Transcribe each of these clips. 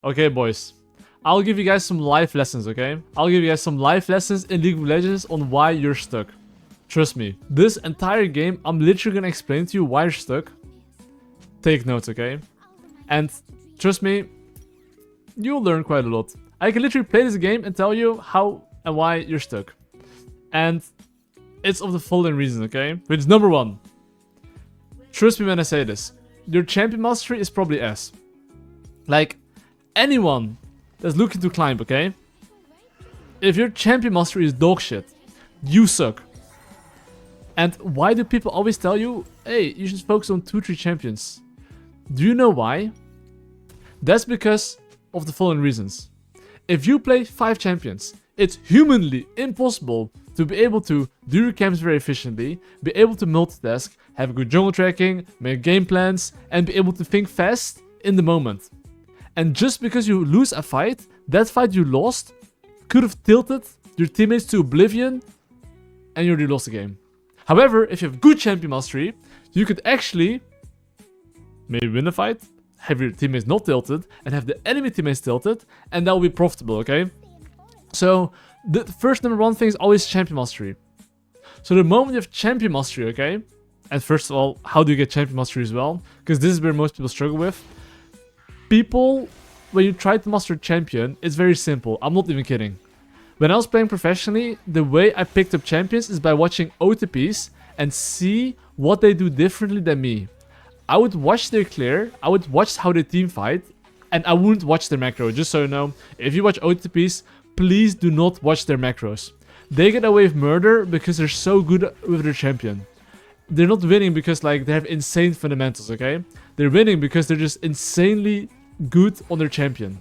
Okay, boys. I'll give you guys some life lessons, okay? I'll give you guys some life lessons in League of Legends on why you're stuck. Trust me, this entire game, I'm literally gonna explain to you why you're stuck. Take notes, okay? And trust me, you'll learn quite a lot. I can literally play this game and tell you how and why you're stuck. And it's of the following reasons, okay? Which is number one. Trust me when I say this. Your champion mastery is probably ass. Like, anyone that's looking to climb, okay? If your champion mastery is dog shit, you suck. And why do people always tell you, hey, you should focus on 2-3 champions? Do you know why? That's because of the following reasons. If you play 5 champions, it's humanly impossible to be able to do your camps very efficiently, be able to multitask, have good jungle tracking, make game plans, and be able to think fast in the moment. And just because you lose a fight, that fight you lost could have tilted your teammates to oblivion and you already lost the game. However, if you have good champion mastery, you could actually maybe win a fight, have your teammates not tilted, and have the enemy teammates tilted, and that will be profitable, okay? So, the first number one thing is always champion mastery. So the moment you have champion mastery, okay? And first of all, how do you get champion mastery as well? Because this is where most people struggle with. People, when you try to master a champion, it's very simple. I'm not even kidding. When I was playing professionally, the way I picked up champions is by watching OTPs and see what they do differently than me. I would watch their clear, I would watch how they team fight, and I wouldn't watch their macro. Just so you know, if you watch OTPs, please do not watch their macros. They get away with murder because they're so good with their champion. They're not winning because like they have insane fundamentals, okay? They're winning because they're just insanely good on their champion.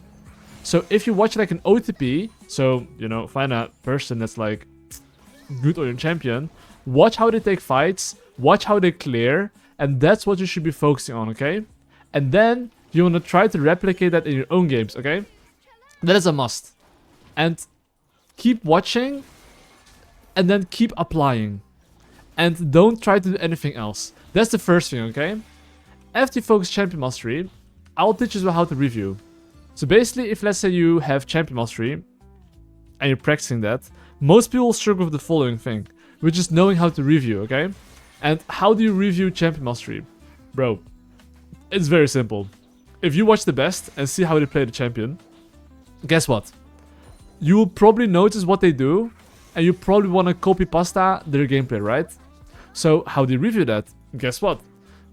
So if you watch like an OTP, so, you know, find a person that's like good on your champion, watch how they take fights, watch how they clear, and that's what you should be focusing on, okay? And then you want to try to replicate that in your own games, okay? That is a must. And keep watching, and then keep applying. And don't try to do anything else. That's the first thing, okay? After you focus champion mastery, I'll teach you how to review. So basically, if let's say you have champion mastery, and you're practicing that, most people struggle with the following thing, which is knowing how to review, okay? And how do you review champion mastery? Bro, it's very simple. If you watch the best and see how they play the champion, guess what? You will probably notice what they do, and you probably want to copy pasta their gameplay, right? So how do you review that? Guess what?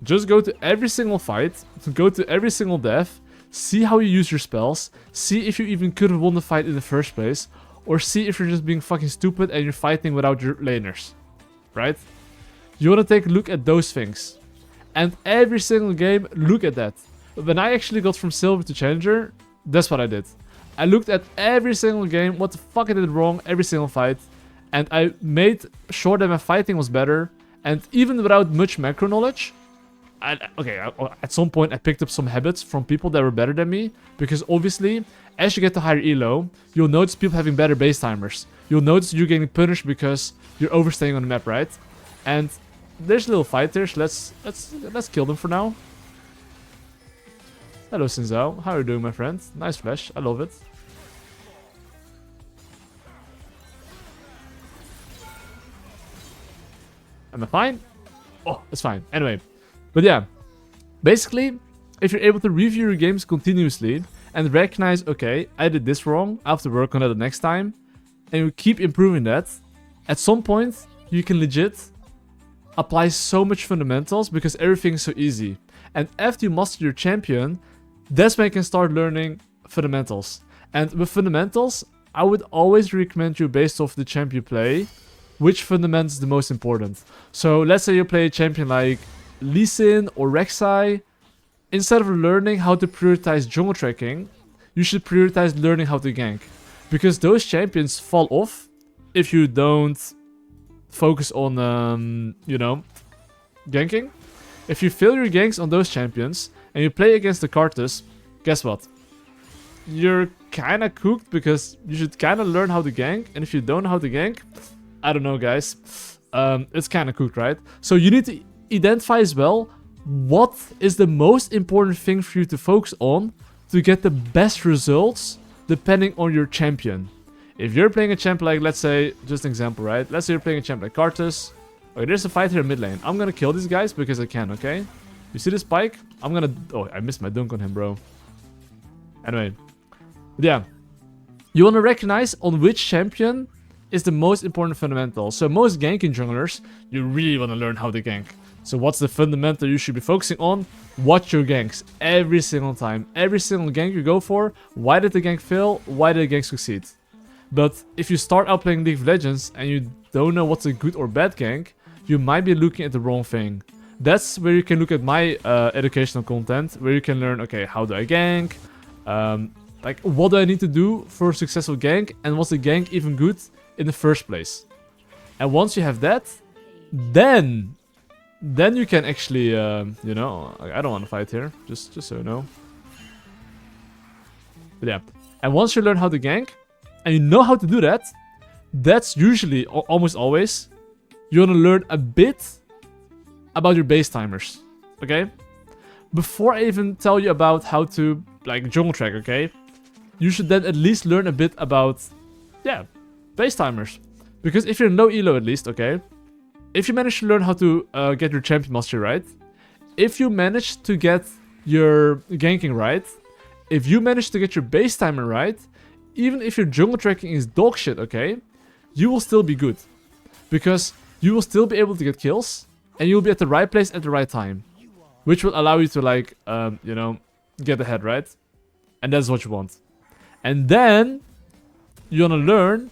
Just go to every single fight, go to every single death, see how you use your spells, see if you even could have won the fight in the first place, or see if you're just being fucking stupid and you're fighting without your laners, right? You want to take a look at those things. And every single game, look at that. When I actually got from Silver to Challenger, that's what I did. I looked at every single game, what the fuck I did wrong, every single fight, and I made sure that my fighting was better, and even without much macro knowledge, at some point I picked up some habits from people that were better than me, because obviously, as you get to higher elo, you'll notice people having better base timers. You'll notice you're getting punished because you're overstaying on the map, right? And there's little fighters, let's kill them for now. Hello Sinzao, how are you doing my friend? Nice flash, I love it. Am I fine? Oh, it's fine. Anyway, but yeah, basically, if you're able to review your games continuously and recognize, okay, I did this wrong, I have to work on that the next time, and you keep improving that, at some point, you can legit apply so much fundamentals because everything is so easy. And after you master your champion, that's when you can start learning fundamentals. And with fundamentals, I would always recommend you, based off the champion you play, which fundament is the most important. So let's say you play a champion like Lee Sin or Rek'Sai. Instead of learning how to prioritize jungle tracking, you should prioritize learning how to gank. Because those champions fall off if you don't focus on, you know, ganking. If you fail your ganks on those champions and you play against the Karthus, guess what? You're kinda cooked because you should kinda learn how to gank. And if you don't know how to gank, I don't know, guys. It's kinda cooked, right? So you need to identify as well what is the most important thing for you to focus on to get the best results depending on your champion. If you're playing a champion like, let's say, just an example, right? Let's say you're playing a champion like Karthus. Okay, there's a fight here in mid lane. I'm gonna kill these guys because I can, okay? You see this spike? I'm gonna... Oh, I missed my dunk on him, bro. Anyway. But yeah. You wanna recognize on which champion is the most important fundamental. So most ganking junglers, you really wanna learn how to gank. So what's the fundamental you should be focusing on? Watch your ganks every single time. Every single gank you go for. Why did the gank fail? Why did the gank succeed? But if you start out playing League of Legends and you don't know what's a good or bad gank, you might be looking at the wrong thing. That's where you can look at my educational content, where you can learn, okay, how do I gank? Like, what do I need to do for a successful gank? And was the gank even good in the first place? And once you have that, then you can actually, you know, I don't want to fight here, just so you know. But yeah, and once you learn how to gank, and you know how to do that, that's usually, almost always, you want to learn a bit about your base timers, okay? Before I even tell you about how to, like, jungle track, okay? You should then at least learn a bit about, yeah, base timers. Because if you're in low elo at least, okay? If you manage to learn how to get your champion mastery right, if you manage to get your ganking right, if you manage to get your base timer right, even if your jungle tracking is dog shit, okay, you will still be good. Because you will still be able to get kills, and you'll be at the right place at the right time. Which will allow you to, like, you know, get ahead, right? And that's what you want. And then, you wanna learn,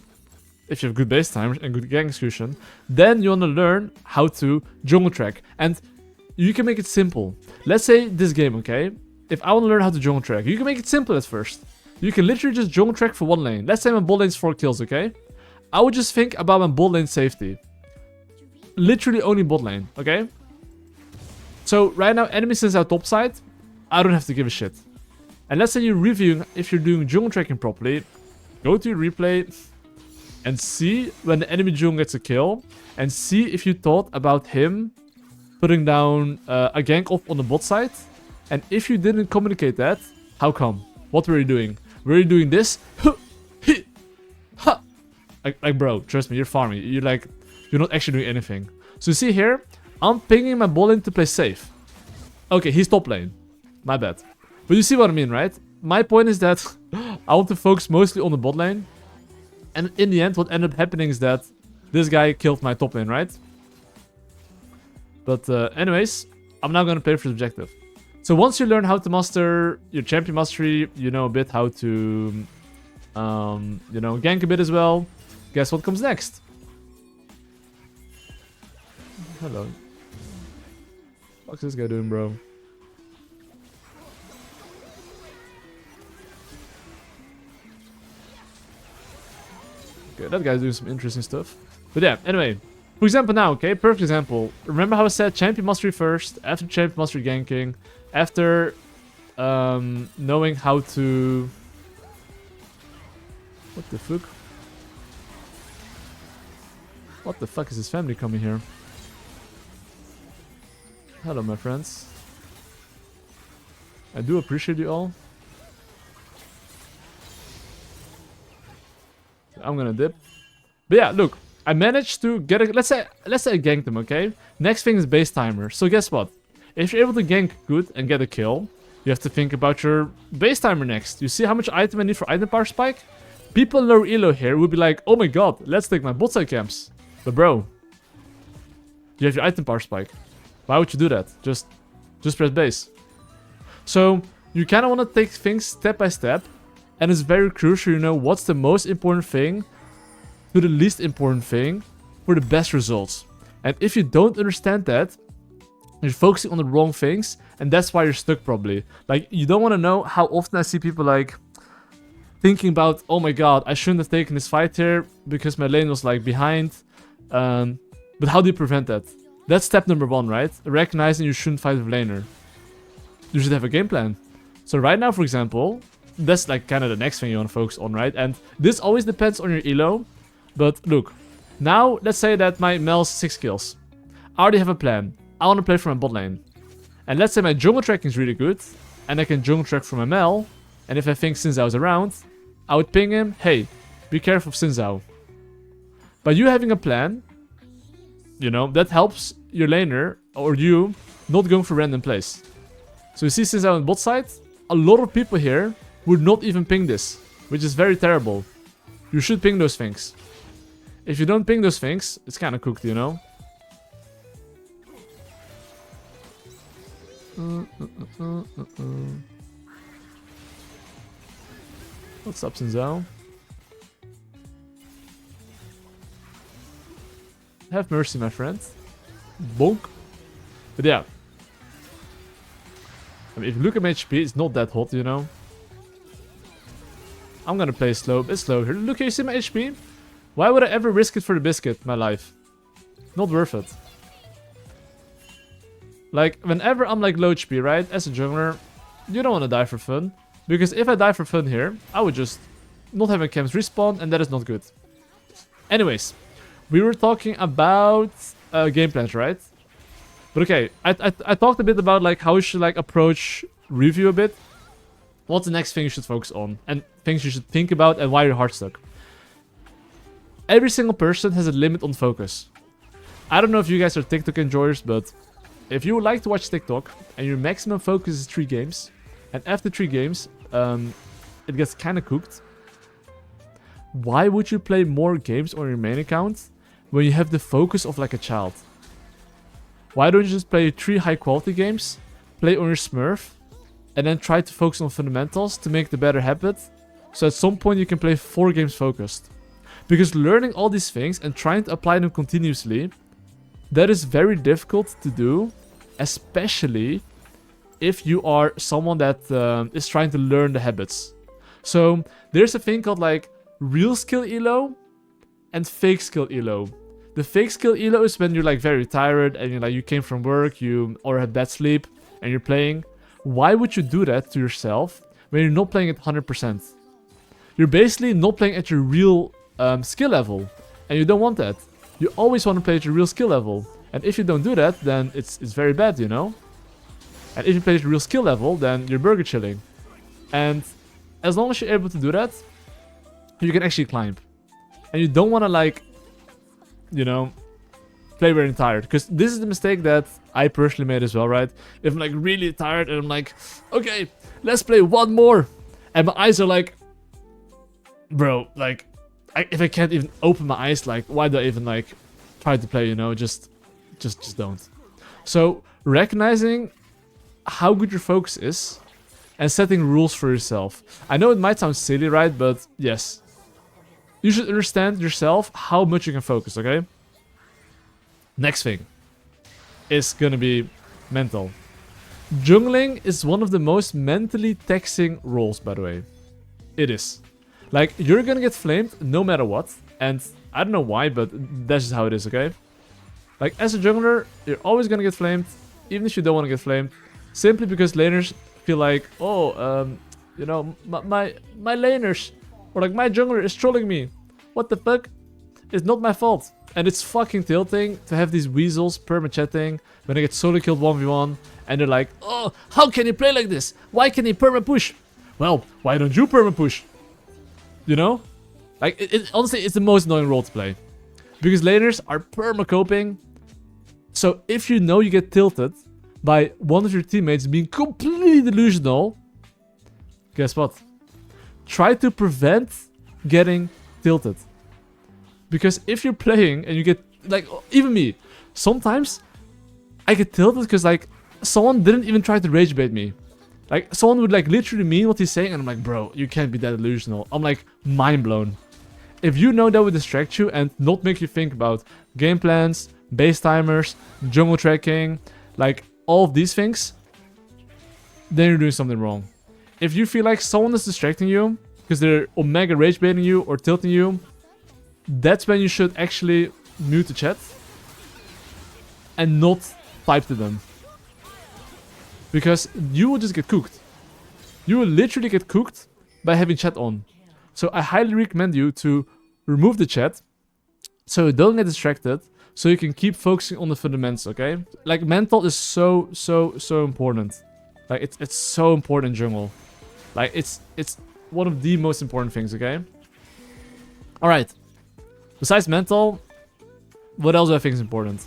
if you have good base timers and good gang execution, then you wanna learn how to jungle track. And you can make it simple. Let's say this game, okay? If I wanna learn how to jungle track, you can make it simple at first. You can literally just jungle track for one lane. Let's say my bot lane's 4 kills, okay? I would just think about my bot lane safety. Literally only bot lane, okay? So right now, enemy sends out top side. I don't have to give a shit. And let's say you're reviewing if you're doing jungle tracking properly. Go to your replay and see when the enemy jungle gets a kill. And see if you thought about him putting down a gank off on the bot side. And if you didn't communicate that, how come? What were you doing? Were you doing this? Like, bro, trust me, you're farming. You're not actually doing anything. So you see here, I'm pinging my bot lane to play safe. Okay, he's top lane. My bad. But you see what I mean, right? My point is that I want to focus mostly on the bot lane. And in the end, what ended up happening is that this guy killed my top lane, right? But anyways, I'm now going to play for the objective. So once you learn how to master your champion mastery, you know a bit how to, you know, gank a bit as well. Guess what comes next? Hello. What's this guy doing, bro? Okay, that guy's doing some interesting stuff. But yeah, anyway. For example now, okay? Perfect example. Remember how I said champion mastery first, after champion mastery ganking, after knowing how to... What the fuck? What the fuck is this family coming here? Hello, my friends. I do appreciate you all. I'm gonna dip. But yeah, look. I managed to get a... Let's say I ganked them, okay? Next thing is base timer. So guess what? If you're able to gank good and get a kill, you have to think about your base timer next. You see how much item I need for item power spike? People in low elo here would be like, oh my god, let's take my bot side camps. But bro, you have your item power spike. Why would you do that? Just press base. So you kind of want to take things step by step. And it's very crucial, you know, what's the most important thing to the least important thing for the best results. And if you don't understand that, you're focusing on the wrong things, and that's why you're stuck probably. Like, you don't want to know how often I see people like thinking about, oh my god, I shouldn't have taken this fight here because my lane was like behind. But how do you prevent that? That's step number 1, right? Recognizing you shouldn't fight with laner. You should have a game plan. So right now, for example, that's like kind of the next thing you want to focus on, right? And this always depends on your elo. But look, now let's say that my Mel's 6 kills. I already have a plan. I want to play for my bot lane. And let's say my jungle tracking is really good, and I can jungle track for my Mel. And if I think Xin Zhao is around, I would ping him, hey, be careful of Xin Zhao. By you having a plan, you know, that helps your laner or you not going for random plays. So you see Xin Zhao on bot side, a lot of people here would not even ping this, which is very terrible. You should ping those things. If you don't ping those things, it's kind of cooked, you know. What's up, Xin Zhao? Have mercy, my friend. Bonk. But yeah. I mean, if you look at my HP, it's not that hot, you know. I'm gonna play slow. It's slow here. Look, you see my HP? Why would I ever risk it for the biscuit, my life? Not worth it. Like, whenever I'm like low HP, right? As a jungler, you don't want to die for fun. Because if I die for fun here, I would just not have my camps respawn, and that is not good. Anyways, we were talking about game plans, right? But okay, I talked a bit about like how you should like approach review a bit. What's the next thing you should focus on? And things you should think about and why you're hard stuck. Every single person has a limit on focus. I don't know if you guys are TikTok enjoyers, but if you would like to watch TikTok and your maximum focus is 3 games, and after 3 games, it gets kind of cooked. Why would you play more games on your main account when you have the focus of like a child? Why don't you just play 3 high quality games, play on your Smurf, and then try to focus on fundamentals to make the better habit, so at some point you can play 4 games focused. Because learning all these things and trying to apply them continuously, that is very difficult to do, especially if you are someone that is trying to learn the habits. So there's a thing called like real skill elo and fake skill elo. The fake skill elo is when you're like very tired and you came from work, you or had bad sleep and you're playing. Why would you do that to yourself when you're not playing at 100%? You're basically not playing at your real skill level, and you don't want that. You always want to play at your real skill level, and if you don't do that, then it's very bad, you know? And if you play at your real skill level, then you're burger chilling. And as long as you're able to do that, you can actually climb. And you don't want to like, you know, play very tired. Because this is the mistake that I personally made as well, right? If I'm like really tired and I'm like, okay, let's play one more. And my eyes are like, bro, like, if I can't even open my eyes, like, why do I even like try to play, you know? Just don't. So recognizing how good your focus is and setting rules for yourself. I know it might sound silly, right? But yes, you should understand yourself how much you can focus, okay? Next thing is gonna be mental. Jungling is one of the most mentally taxing roles, by the way. It is. Like, you're gonna get flamed no matter what. And I don't know why, but that's just how it is, okay? Like, as a jungler, you're always gonna get flamed, even if you don't want to get flamed. Simply because laners feel like, oh, you know, my laners, or like my jungler is trolling me. What the fuck? It's not my fault. And it's fucking tilting to have these weasels perma-chatting when they get solo killed 1v1. And they're like, oh, how can he play like this? Why can he perma-push? Well, why don't you perma-push? You know? Like, honestly, it's the most annoying role to play. Because laners are perma-coping. So if you know you get tilted by one of your teammates being completely delusional, guess what? Try to prevent getting tilted. Because if you're playing and you get, like, even me, sometimes I get tilted because, like, someone didn't even try to rage bait me. Like, someone would, like, literally mean what he's saying, and I'm like, bro, you can't be that delusional. I'm, like, mind blown. If you know that would distract you and not make you think about game plans, base timers, jungle tracking, like, all of these things, then you're doing something wrong. If you feel like someone is distracting you because they're omega rage baiting you or tilting you, that's when you should actually mute the chat and not type to them. Because you will just get cooked. You will literally get cooked by having chat on. So I highly recommend you to remove the chat so you don't get distracted, so you can keep focusing on the fundamentals, okay? Like, mental is so important. Like, it's so important in jungle. Like, it's one of the most important things, okay? Alright. Besides mental, what else do I think is important?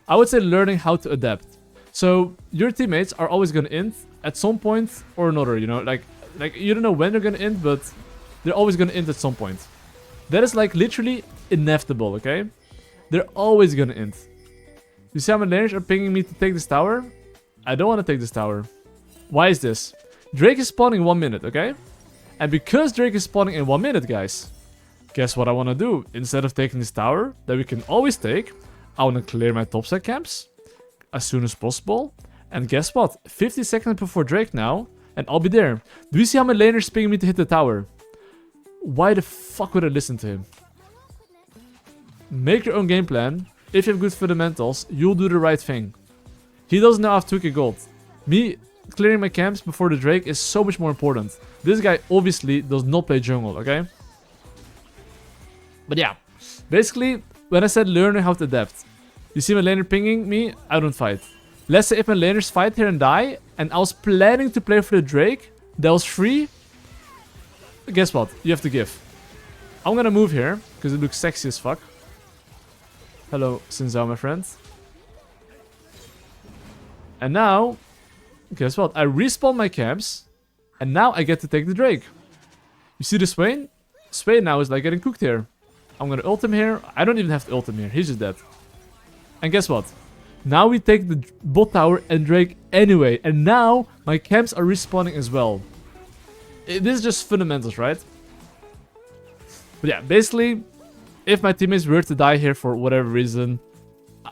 I would say learning how to adapt. So, your teammates are always gonna int at some point or another, you know? Like you don't know when they're gonna int, but they're always gonna int at some point. That is like literally inevitable, okay? They're always gonna int. You see how my laners are pinging me to take this tower? I don't want to take this tower. Why is this? Drake is spawning in 1 minute, okay? And because Drake is spawning in 1 minute, guys, guess what I want to do? Instead of taking this tower that we can always take, I want to clear my topside camps as soon as possible. And guess what? 50 seconds before Drake now, and I'll be there. Do you see how my laner is pinging me to hit the tower? Why the fuck would I listen to him? Make your own game plan. If you have good fundamentals, you'll do the right thing. He doesn't now have 2k gold. Me clearing my camps before the Drake is so much more important. This guy obviously does not play jungle, okay? But yeah, basically, when I said learning how to adapt, you see my laner pinging me, I don't fight. Let's say if my laners fight here and die, and I was planning to play for the Drake, that was free, guess what? You have to give. I'm gonna move here, because it looks sexy as fuck. Hello, Sinzao, my friend. And now, guess what? I respawn my camps, and now I get to take the Drake. You see the Swain? Swain now is like getting cooked here. I'm gonna ult him here. I don't even have to ult him here. He's just dead. And guess what? Now we take the bot tower and Drake anyway. And now my camps are respawning as well. This is just fundamentals, right? But yeah, basically, if my teammates were to die here for whatever reason,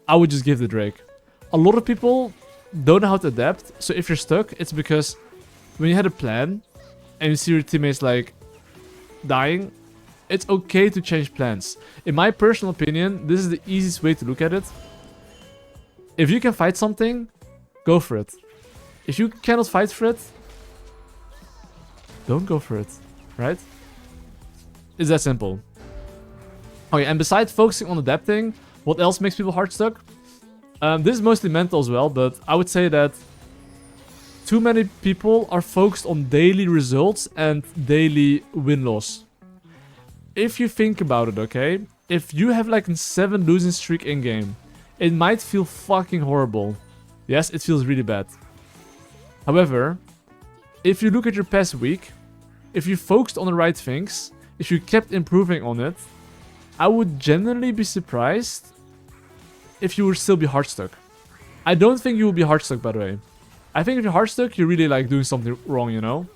I would just give the Drake. A lot of people don't know how to adapt. So if you're stuck, it's because when you had a plan and you see your teammates like dying, it's okay to change plans. In my personal opinion, this is the easiest way to look at it. If you can fight something, go for it. If you cannot fight for it, don't go for it, right? It's that simple. Okay, and besides focusing on adapting, what else makes people hard stuck? This is mostly mental as well, but I would say that too many people are focused on daily results and daily win-loss. If you think about it, okay? If you have like a 7 losing streak in-game, it might feel fucking horrible. Yes, it feels really bad. However, if you look at your past week, if you focused on the right things, if you kept improving on it, I would genuinely be surprised if you would still be hard stuck. I don't think you will be hard stuck, by the way. I think if you're hard stuck, you're really like doing something wrong, you know?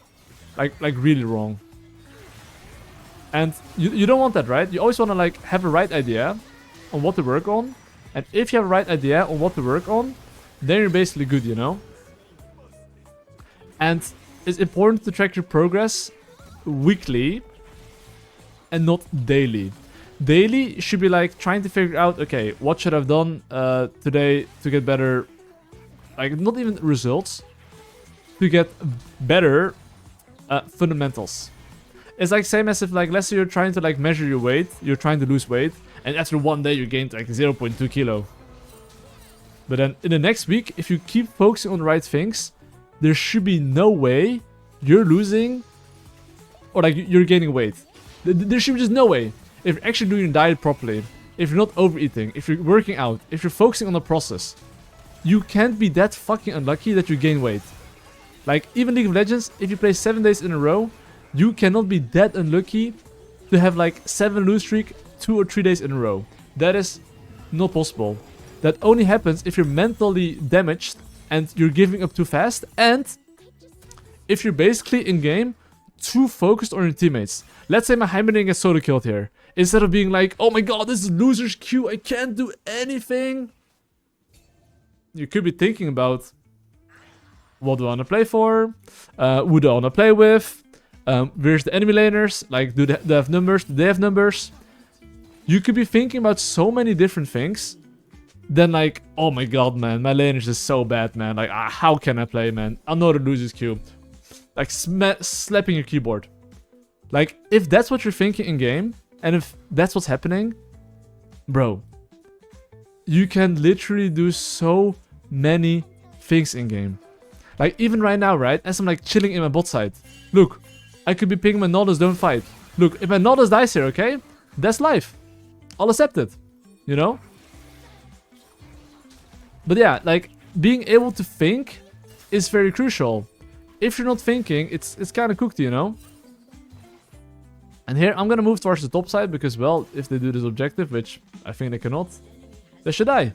Like really wrong. And you don't want that, right? You always want to like have a right idea on what to work on. And if you have a right idea on what to work on, then you're basically good, you know? And it's important to track your progress weekly and not daily. Daily should be like trying to figure out, okay, what should I have done today to get better, like not even results, to get better fundamentals. It's like same as if like, let's say you're trying to like measure your weight, you're trying to lose weight, and after one day you gained like 0.2 kilo. But then in the next week, if you keep focusing on the right things, there should be no way you're losing or like you're gaining weight. There should be just no way. If you're actually doing your diet properly, if you're not overeating, if you're working out, if you're focusing on the process, you can't be that fucking unlucky that you gain weight. Like even League of Legends, if you play 7 days in a row, you cannot be that unlucky to have like 7 lose streak 2 or 3 days in a row. That is not possible. That only happens if you're mentally damaged and you're giving up too fast, and if you're basically in game too focused on your teammates. Let's say my Heimerdinger gets solo killed here. Instead of being like, oh my god, this is loser's queue, I can't do anything. You could be thinking about, what do I want to play for? Who do I want to play with? Where's the enemy laners? Like, do they have numbers? Do they have numbers? You could be thinking about so many different things. Then like, oh my god, man, my laners is so bad, man. Like, how can I play, man? Another loser's queue. Like, slapping your keyboard. Like, if that's what you're thinking in game, and if that's what's happening, bro, you can literally do so many things in game. Like, even right now, right? As I'm, like, chilling in my bot side. Look, I could be pinging my Nautilus, don't fight. Look, if my Nautilus dies here, okay? That's life. I'll accept it. You know? But yeah, like, being able to think is very crucial. If you're not thinking, it's kind of cooked, you know? And here, I'm gonna move towards the top side because, well, if they do this objective, which I think they cannot, they should die.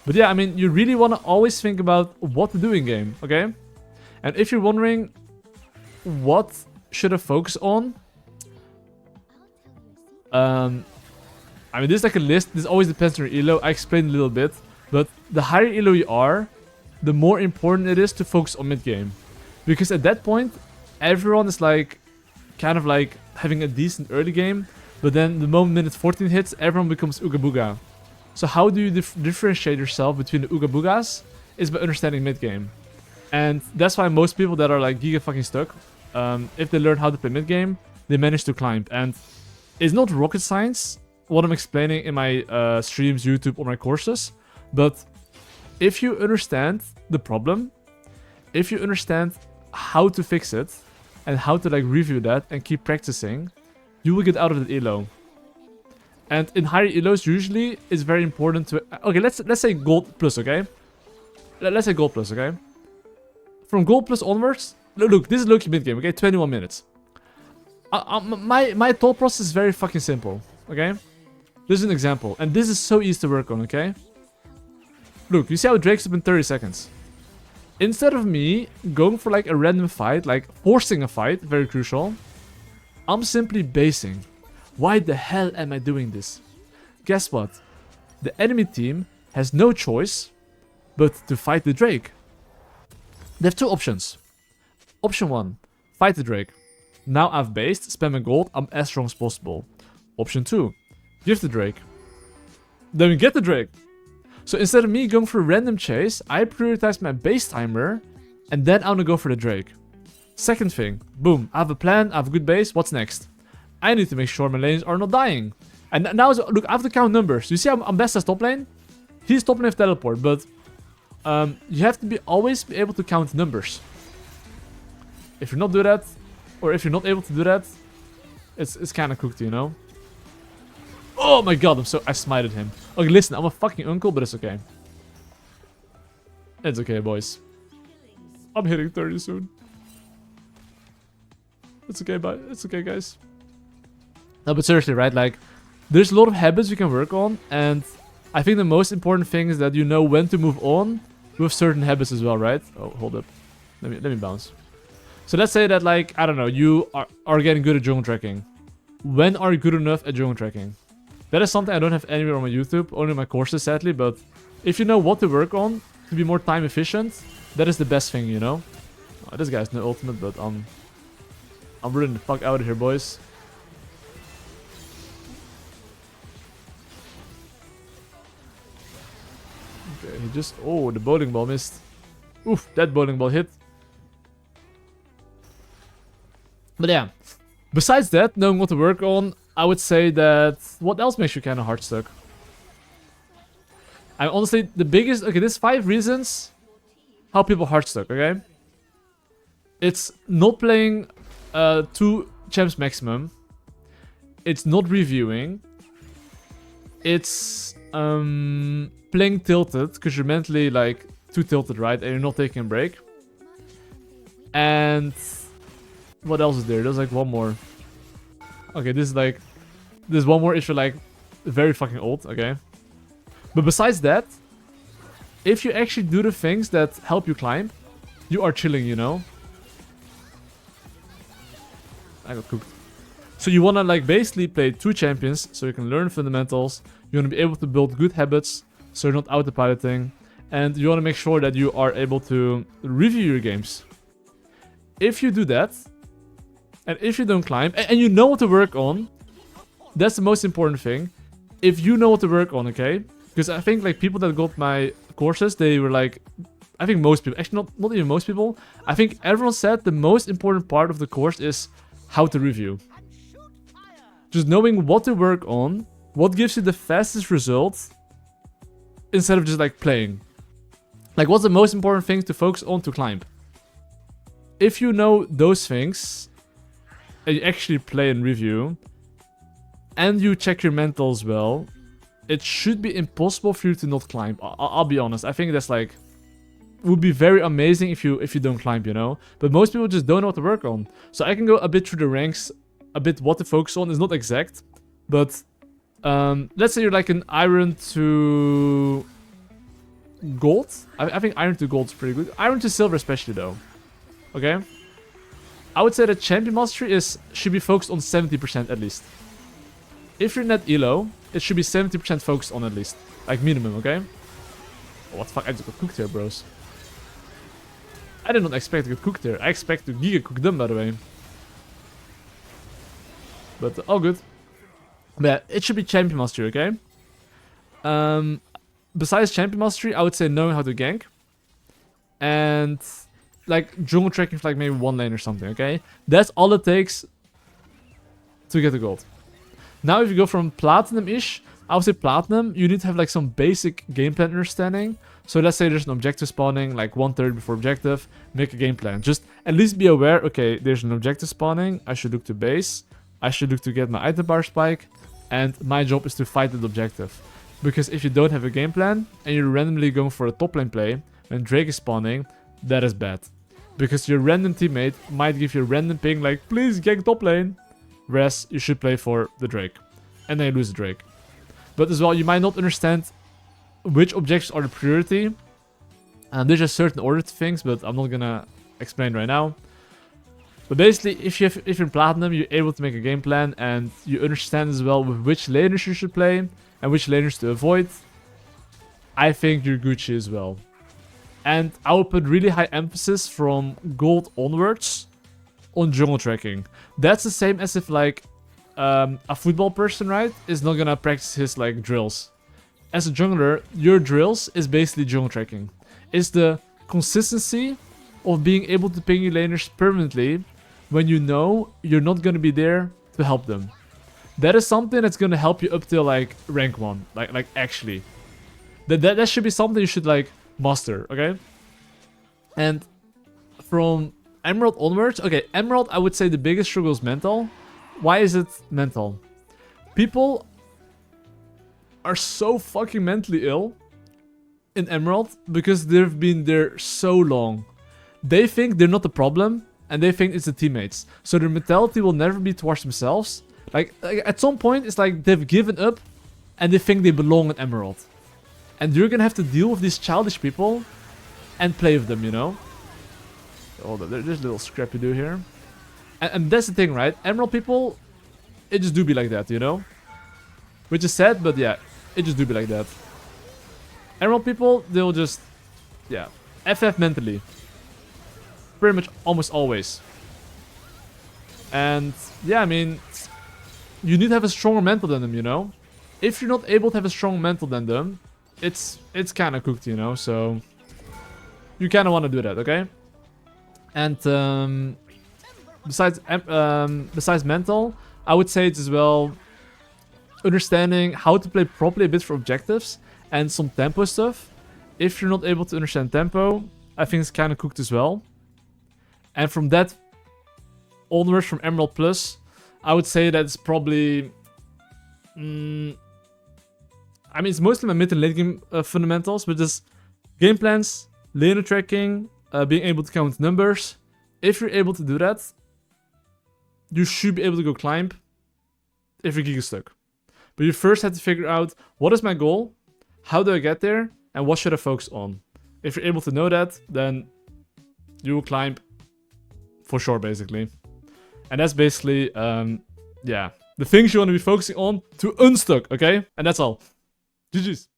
But yeah, I mean, you really want to always think about what to do in game, okay? And if you're wondering what should I focus on, I mean, this is like a list. This always depends on your elo. I explained a little bit, but the higher elo you are, the more important it is to focus on mid game, because at that point, everyone is like, kind of like having a decent early game, but then the moment minute 14 hits, everyone becomes Ooga Booga. So how do you differentiate yourself between the Ooga Boogas? Is by understanding mid game. And that's why most people that are like giga fucking stuck, if they learn how to play mid game, they manage to climb. And it's not rocket science, what I'm explaining in my streams, YouTube, or my courses, but if you understand the problem, if you understand how to fix it, and how to like review that and keep practicing, you will get out of the elo. And in higher elos, usually it's very important to... Okay, let's say gold plus, okay? Let's say gold plus, okay? From gold plus onwards, look, this is Loki mid game, okay? 21 minutes. My thought process is very fucking simple, okay? This is an example, and this is so easy to work on, okay? Look, you see how it drakes up in 30 seconds. Instead of me going for like a random fight, like forcing a fight, very crucial, I'm simply basing. Why the hell am I doing this? Guess what? The enemy team has no choice but to fight the Drake. They have two options. Option 1, fight the Drake. Now I've based, spam my gold, I'm as strong as possible. Option 2, give the Drake. Then we get the Drake. So instead of me going for a random chase, I prioritize my base timer, and then I'm gonna go for the Drake. Second thing, boom, I have a plan, I have a good base, what's next? I need to make sure my lanes are not dying. And now, look, I have to count numbers. You see I'm best as top lane? He's top lane with teleport, but you have to always be able to count numbers. If you're not do that, or if you're not able to do that, it's kind of cooked, you know? Oh my god, I smited him. Okay, listen, I'm a fucking uncle, but it's okay. It's okay, boys. I'm hitting 30 soon. It's okay, but it's okay, guys. No, but seriously, right? Like, there's a lot of habits you can work on, and I think the most important thing is that you know when to move on with certain habits as well, right? Oh, hold up. Let me bounce. So let's say that, like, I don't know, you are getting good at jungle tracking. When are you good enough at jungle tracking? That is something I don't have anywhere on my YouTube, only my courses, sadly, but if you know what to work on to be more time efficient, that is the best thing, you know? Oh, this guy's no ultimate, but I'm running the fuck out of here, boys. Okay, he just... Oh, the bowling ball missed. Oof, that bowling ball hit. But yeah, besides that, knowing what to work on, I would say that... What else makes you kind of hard stuck? I honestly, the biggest... Okay, there's 5 reasons how people hard stuck, okay? It's not playing 2 champs maximum. It's not reviewing. It's playing tilted, because you're mentally like too tilted, right? And you're not taking a break. And what else is there? There's like one more. Okay, this is like... There's one more if you're like very fucking old, okay? But besides that, if you actually do the things that help you climb, you are chilling, you know? I got cooked. So you want to like basically play 2 champions so you can learn fundamentals. You want to be able to build good habits so you're not autopiloting. And you want to make sure that you are able to review your games. If you do that, and if you don't climb, and you know what to work on, that's the most important thing. If you know what to work on, okay? Because I think like people that got my courses, they were like... I think most people, actually not even most people. I think everyone said the most important part of the course is how to review. Just knowing what to work on, what gives you the fastest results, instead of just like playing. Like, what's the most important thing to focus on to climb? If you know those things, and you actually play and review, and you check your mental as well, it should be impossible for you to not climb. I'll be honest. I think that's like... would be very amazing if you don't climb, you know? But most people just don't know what to work on. So I can go a bit through the ranks, a bit what to focus on. It's not exact, but... let's say you're like an iron to... gold? I think iron to gold is pretty good. Iron to silver especially though. Okay? I would say that champion mastery should be focused on 70% at least. If you're net elo, it should be 70% focused on at least. Like minimum, okay? Oh, what the fuck? I just got cooked here, bros. I did not expect to get cooked here. I expect to giga cook them, by the way. But all good. But yeah, it should be champion mastery, okay? Besides champion mastery, I would say knowing how to gank. And like jungle tracking for like maybe one lane or something, okay? That's all it takes to get the gold. Now if you go from platinum-ish, I would say platinum, you need to have like some basic game plan understanding. So let's say there's an objective spawning like 1/3 before objective, make a game plan. Just at least be aware, okay, there's an objective spawning, I should look to base, I should look to get my item bar spike, and my job is to fight that objective. Because if you don't have a game plan, and you're randomly going for a top lane play, when Drake is spawning, that is bad. Because your random teammate might give you a random ping like, please gank top lane. Whereas you should play for the Drake. And then you lose the Drake. But as well, you might not understand which objectives are the priority. And there's a certain order to things, but I'm not gonna explain right now. But basically, if you're in platinum, you're able to make a game plan, and you understand as well with which laners you should play and which laners to avoid. I think you're Gucci as well. And I would put really high emphasis from gold onwards on jungle tracking. That's the same as if like a football person, right, is not gonna practice his like drills. As a jungler, your drills is basically jungle tracking. It's the consistency of being able to ping your laners permanently when you know you're not gonna be there to help them. That is something that's gonna help you up till like rank 1. Like actually. That should be something you should like master, okay? And from Emerald onwards, okay, Emerald I would say the biggest struggle is mental. Why is it mental? People are so fucking mentally ill in Emerald because they've been there so long. They think they're not the problem and they think it's the teammates. So their mentality will never be towards themselves. Like at some point it's like they've given up and they think they belong in Emerald. And you're gonna have to deal with these childish people and play with them, you know? Oh, there's a little scrappy do here. And that's the thing, right? Emerald people, it just do be like that, you know? Which is sad, but yeah, it just do be like that. Emerald people, they'll just, yeah, FF mentally. Pretty much almost always. And yeah, I mean, you need to have a stronger mental than them, you know? If you're not able to have a strong mental than them, it's kind of cooked, you know? So you kind of want to do that, okay? And besides mental, I would say it's as well understanding how to play properly a bit for objectives and some tempo stuff. If you're not able to understand tempo, I think it's kind of cooked as well. And from that onwards, from Emerald Plus, I would say that it's probably... I mean, it's mostly my mid and late game fundamentals, but just game plans, laner tracking, being able to count numbers. If you're able to do that, you should be able to go climb if you're giga stuck. But you first have to figure out, what is my goal? How do I get there? And what should I focus on? If you're able to know that, then you will climb for sure, basically. And that's basically, yeah, the things you want to be focusing on to unstuck, okay? And that's all. GG's.